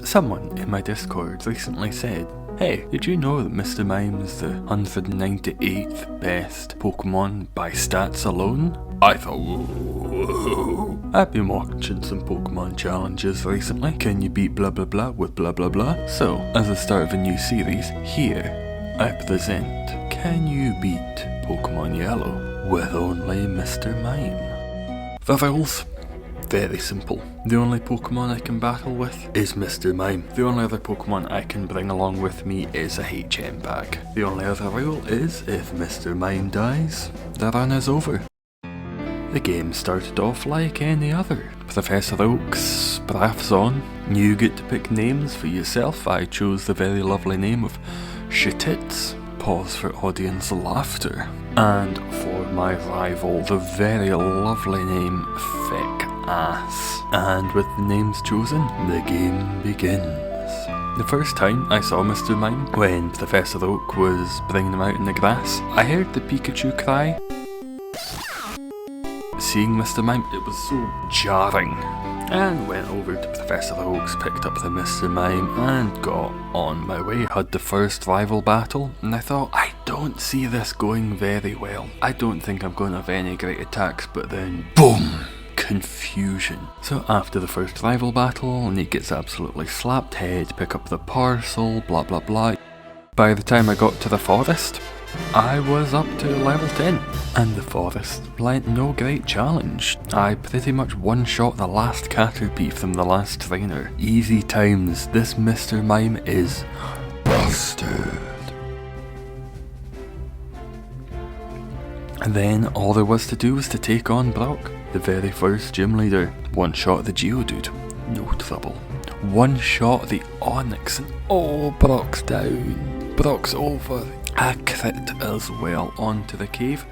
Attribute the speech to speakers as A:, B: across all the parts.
A: Someone in my Discord recently said, "Hey, did you know that Mr. Mime's the 198th best Pokemon by stats alone?" I thought, whoa. I've been watching some Pokemon challenges recently. Can you beat blah blah blah with blah blah blah? So, as the start of a new series, here I present, can you beat Pokémon Yellow with only Mr. Mime? The rules? Very simple. The only Pokemon I can battle with is Mr. Mime. The only other Pokemon I can bring along with me is a HM bag. The only other rule is, if Mr. Mime dies, the run is over. The game started off like any other. Professor Oak's brath's on. You get to pick names for yourself. I chose the very lovely name of Shitits. Pause for audience laughter. And for my rival, the very lovely name Thick Ass. And with the names chosen, the game begins. The first time I saw Mr. Mime, when Professor Oak was bringing him out in the grass, I heard the Pikachu cry. Seeing Mr. Mime, it was so jarring. And went over to Professor Oak's, picked up the Mr. Mime, and got on my way. Had the first rival battle, and I thought, I don't see this going very well. I don't think I'm going to have any great attacks, but then, boom! Confusion. So after the first rival battle, and he gets absolutely slapped head, pick up the parcel, blah blah blah. By the time I got to the forest, I was up to level 10, and the forest lent no great challenge. I pretty much one-shot the last Caterpie from the last trainer. Easy times, this Mr. Mime is busted. And then all there was to do was to take on Brock, the very first gym leader. One-shot the Geodude, no trouble. One-shot the Onix, and oh, Brock's down. Brock's over. A crit as well onto the cave.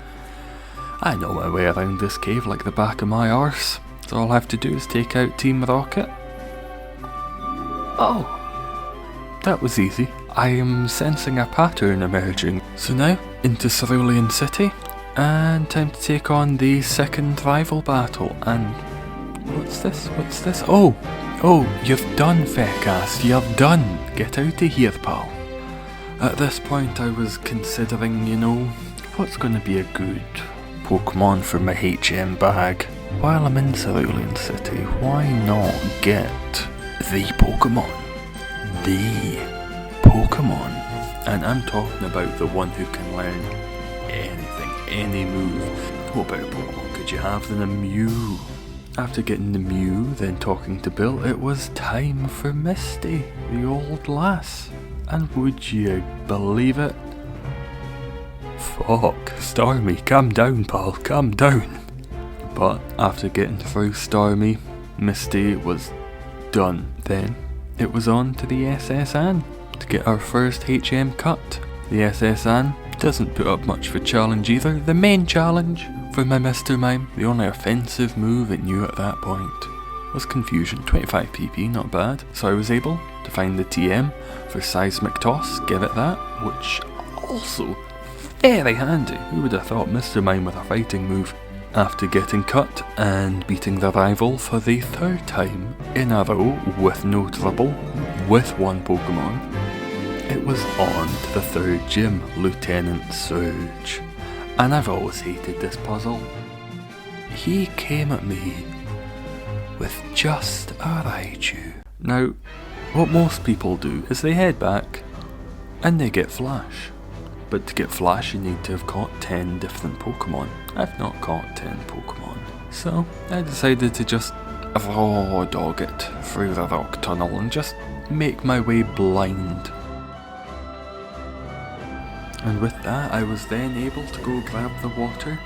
A: I know my way around this cave like the back of my arse, so all I have to do is take out Team Rocket. Oh, that was easy. I am sensing a pattern emerging. So now, into Cerulean City, and time to take on the second rival battle. And what's this? What's this? Oh, you've done, Feckass, you're done. Get out of here, pal. At this point I was considering, what's going to be a good Pokemon for my HM bag? While I'm in Cerulean City, why not get the Pokemon? The Pokemon. And I'm talking about the one who can learn anything, any move. What better Pokemon could you have than a Mew? After getting the Mew, then talking to Bill, it was time for Misty, the old lass. And would you believe it? Fuck, Starmie, calm down, pal, calm down. But after getting through Starmie, Misty was done. Then it was on to the SS Anne to get our first HM cut. The SS Anne doesn't put up much of a challenge either. The main challenge for my Mr. Mime, the only offensive move it knew at that point, was Confusion. 25 PP, not bad. So I was able to find the TM for Seismic Toss, give it that, which also very handy. Who would have thought Mr. Mime with a fighting move? After getting cut and beating the rival for the third time in a row with no trouble, with one Pokemon, it was on to the third gym, Lieutenant Surge. And I've always hated this puzzle. He came at me with just a Raichu. Now, what most people do is they head back and they get Flash. But to get Flash you need to have caught 10 different Pokemon. I've not caught 10 Pokemon. So I decided to just raw dog it through the rock tunnel and just make my way blind. And with that I was then able to go grab the water,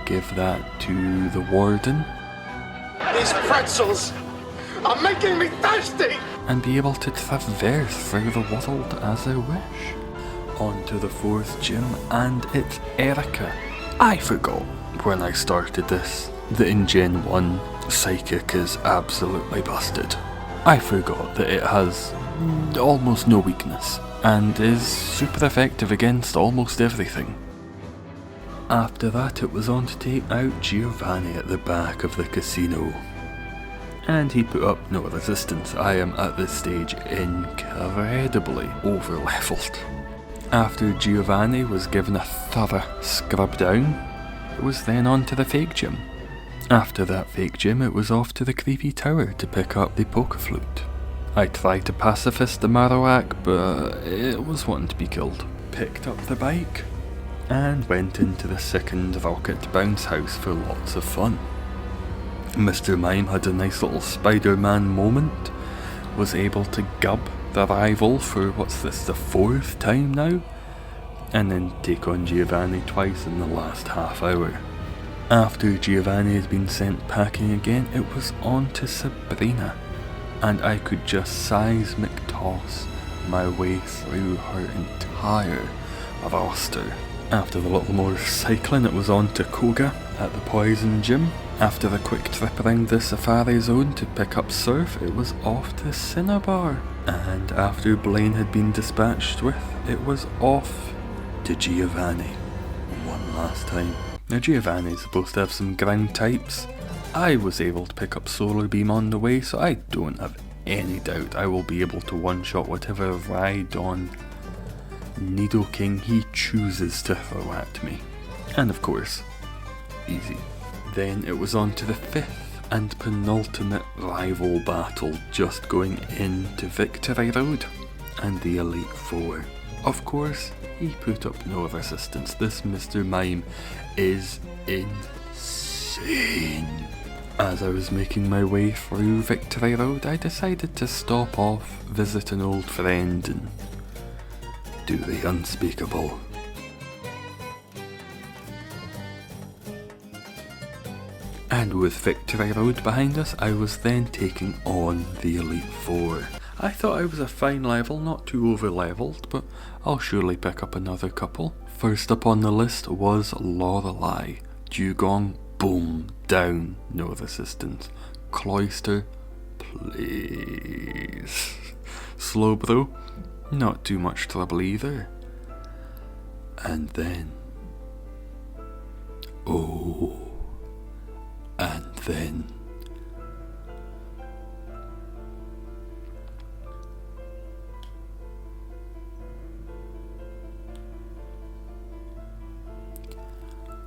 A: give that to the warden.
B: These pretzels are making me thirsty!
A: And be able to traverse through the world as I wish. On to the fourth gym, and it's Erica. I forgot when I started this that in Gen 1, Psychic is absolutely busted. I forgot that it has almost no weakness, and is super effective against almost everything. After that it was on to take out Giovanni at the back of the casino. and he put up no resistance. I am at this stage incredibly over-leveled. After Giovanni was given a thorough scrub down, it was then on to the fake gym. After that fake gym, it was off to the creepy tower to pick up the poker flute. I tried to pacifist the Marowak, but it was wanting to be killed. Picked up the bike, and went into the second rocket bounce house for lots of fun. Mr. Mime had a nice little Spider-Man moment, was able to gub the rival for, what's this, the 4th time now? And then take on Giovanni twice in the last half hour. After Giovanni had been sent packing again, it was on to Sabrina, and I could just seismic toss my way through her entire roster. After the little more cycling, it was on to Koga at the Poison Gym. After the quick trip around the Safari Zone to pick up Surf, it was off to Cinnabar. And after Blaine had been dispatched with, it was off to Giovanni one last time. Now Giovanni is supposed to have some ground types. I was able to pick up Solar Beam on the way, so I don't have any doubt I will be able to one-shot whatever Rhydon Nidoking he chooses to throw at me. And of course, easy. Then it was on to the 5th and penultimate rival battle, just going into Victory Road and the Elite Four. Of course, he put up no resistance. This Mr. Mime is insane. As I was making my way through Victory Road, I decided to stop off, visit an old friend, and do the unspeakable. And with Victory Road behind us, I was then taking on the Elite Four. I thought I was a fine level, not too over-leveled, but I'll surely pick up another couple. First up on the list was Lorelei. Dugong, boom, down, no resistance. Cloyster, please. Slowbro, not too much trouble either. And then... oh... and then...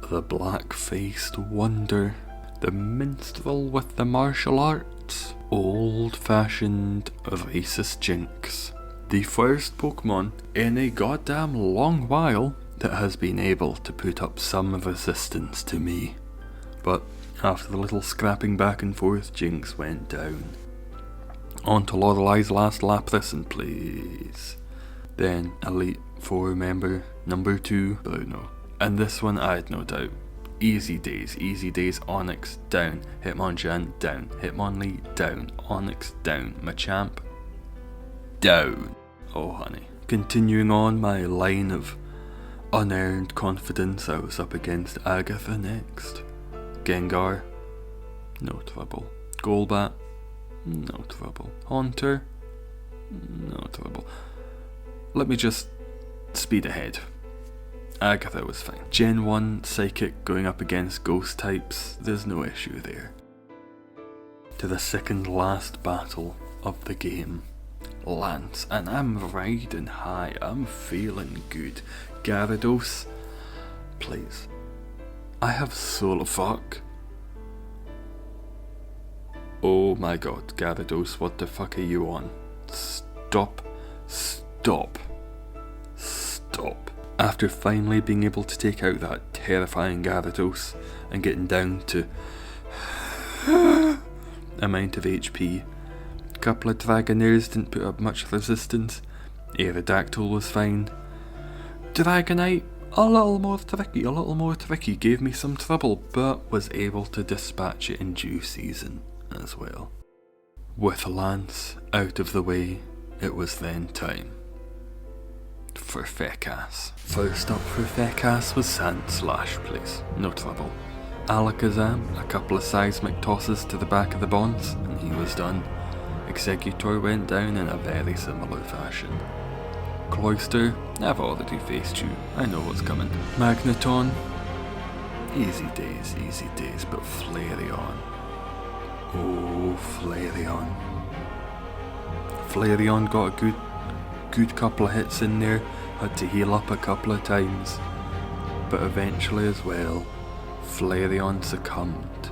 A: the black-faced wonder, the minstrel with the martial arts, old-fashioned racist Jinx. The first Pokemon in a goddamn long while that has been able to put up some resistance to me. But after the little scrapping back and forth, Jinx went down. On to Lorelei's last Lapras, and please. Then Elite Four member number 2, Bruno. And this one I had no doubt. Easy days, Onyx down, Hitmonchan down, Hitmonlee down, Onyx down, Machamp down. Oh honey. Continuing on my line of unearned confidence, I was up against Agatha next. Gengar, no trouble. Golbat, no trouble. Haunter, no trouble. Let me just speed ahead. Agatha was fine. Gen 1 Psychic going up against Ghost types, there's no issue there. To the second last battle of the game. Lance, and I'm riding high, I'm feeling good. Gyarados, please. I have Solar Fuck. Oh my god, Gyarados, what the fuck are you on? Stop. After finally being able to take out that terrifying Gyarados and getting down to amount of HP, a couple of Dragonairs didn't put up much resistance. Aerodactyl was fine. Dragonite, a little more tricky, gave me some trouble, but was able to dispatch it in due season as well. With Lance out of the way, it was then time for Fecas. First up for Fecas was Sandslash, please, no trouble. Alakazam, a couple of seismic tosses to the back of the bonds, and he was done. Executor went down in a very similar fashion. Cloyster, I've already faced you, I know what's coming. Magneton, easy days, but Flareon. Oh, Flareon. Flareon got a good couple of hits in there, had to heal up a couple of times, but eventually as well, Flareon succumbed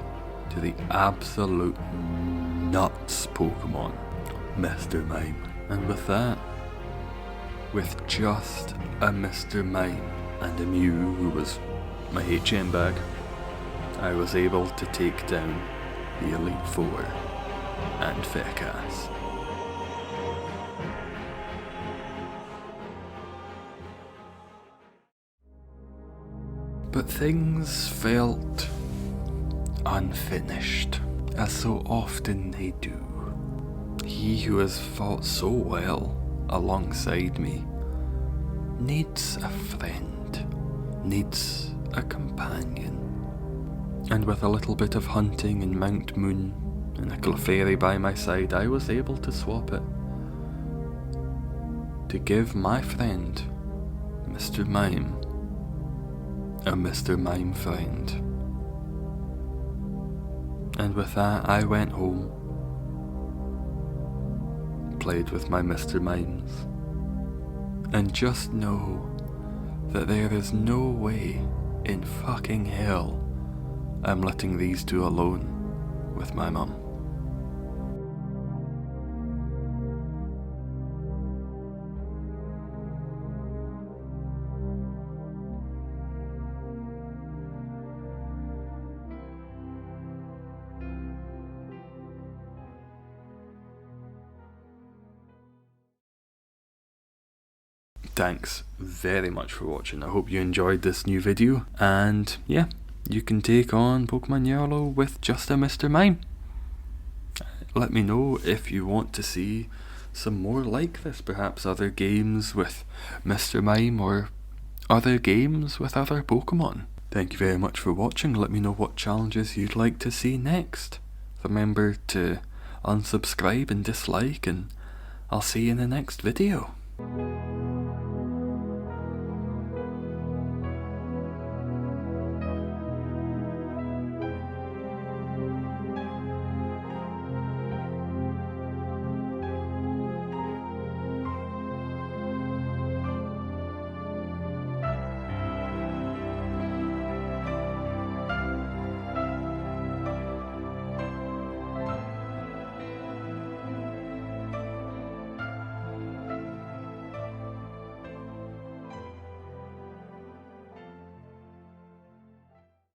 A: to the absolute nuts Pokemon, Mr. Mime. And with that, with just a Mr. Mime and a Mew who was my HM bag, I was able to take down the Elite Four and Fecas. But things felt unfinished, as so often they do. He who has fought so well alongside me needs a friend, needs a companion. And with a little bit of hunting in Mount Moon and a Clefairy by my side, I was able to swap it to give my friend, Mr. Mime, a Mr. Mime friend. And with that, I went home, played with my Mr. Mimes, and just know that there is no way in fucking hell I'm letting these two alone with my mum. Thanks very much for watching. I hope you enjoyed this new video, and yeah, you can take on Pokemon Yellow with just a Mr. Mime. Let me know if you want to see some more like this, perhaps other games with Mr. Mime or other games with other Pokemon. Thank you very much for watching. Let me know what challenges you'd like to see next. Remember to unsubscribe and dislike, and I'll see you in the next video.